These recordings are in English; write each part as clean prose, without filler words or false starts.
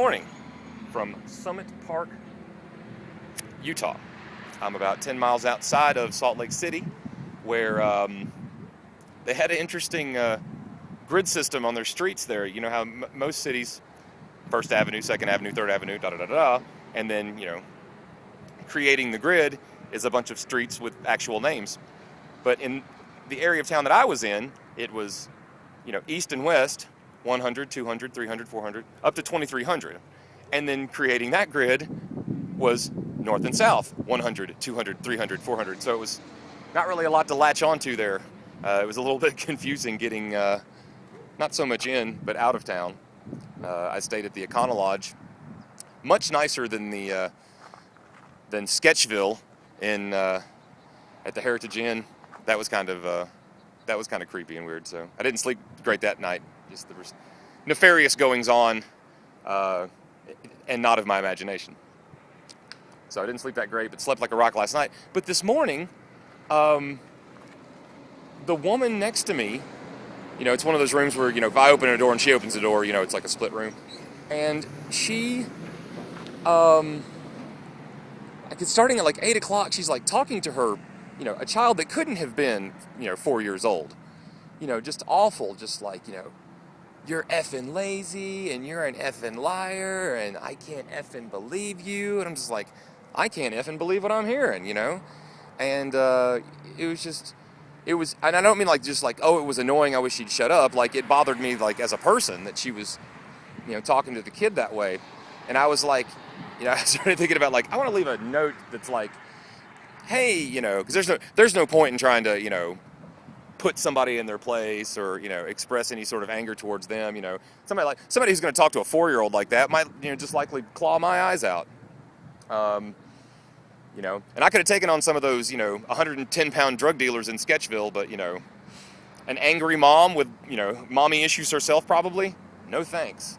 morning from Summit Park, Utah. I'm about 10 miles outside of Salt Lake City, where they had an interesting grid system on their streets there. You know how most cities, First Avenue, Second Avenue, Third Avenue, da-da-da-da, and then, creating the grid is a bunch of streets with actual names. But in the area of town that I was in, it was, east and west, 100, 200, 300, 400, up to 2,300. And then creating that grid was north and south, 100, 200, 300, 400. So it was not really a lot to latch onto there. It was a little bit confusing getting, not so much in, but out of town. I stayed at the Econo Lodge, much nicer than than Sketchville at the Heritage Inn. That was kind of creepy and weird. So I didn't sleep great that night. Just there was nefarious goings on, and not of my imagination. So I didn't sleep that great, but slept like a rock last night. But this morning, the woman next to me, it's one of those rooms where, if I open a door and she opens the door, it's like a split room. And she, starting at like 8 o'clock, she's like talking to her, a child that couldn't have been, 4 years old. Just awful, just like, you're effing lazy and you're an effing liar and I can't effing believe you. And I'm just like, I can't effing believe what I'm hearing, And it was, and I don't mean like just like, oh, it was annoying, I wish she'd shut up. Like, it bothered me, like, as a person that she was, talking to the kid that way. And I was like, I started thinking about, like, I want to leave a note that's like, hey, because there's no point in trying to, put somebody in their place or, express any sort of anger towards them. Somebody who's going to talk to a 4-year-old like that might, just likely claw my eyes out. And I could have taken on some of those, 110-pound drug dealers in Sketchville, but, an angry mom with, mommy issues herself probably, no thanks.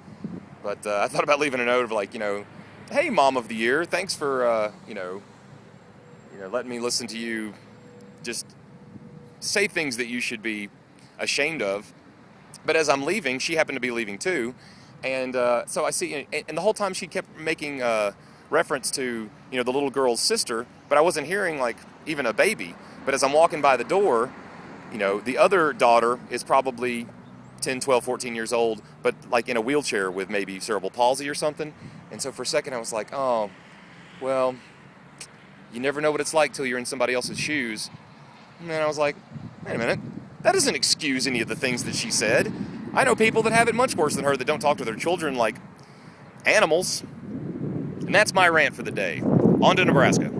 But I thought about leaving a note of like, hey, Mom of the Year, thanks for, letting me listen to you just say things that you should be ashamed of. But as I'm leaving, she happened to be leaving too. And so I see, and the whole time she kept making reference to, the little girl's sister, but I wasn't hearing like even a baby. But as I'm walking by the door, the other daughter is probably 10, 12, 14 years old, but like in a wheelchair with maybe cerebral palsy or something. And so for a second I was like, oh, well, you never know what it's like till you're in somebody else's shoes. And then I was like, wait a minute, that doesn't excuse any of the things that she said. I know people that have it much worse than her that don't talk to their children like animals. And that's my rant for the day. On to Nebraska.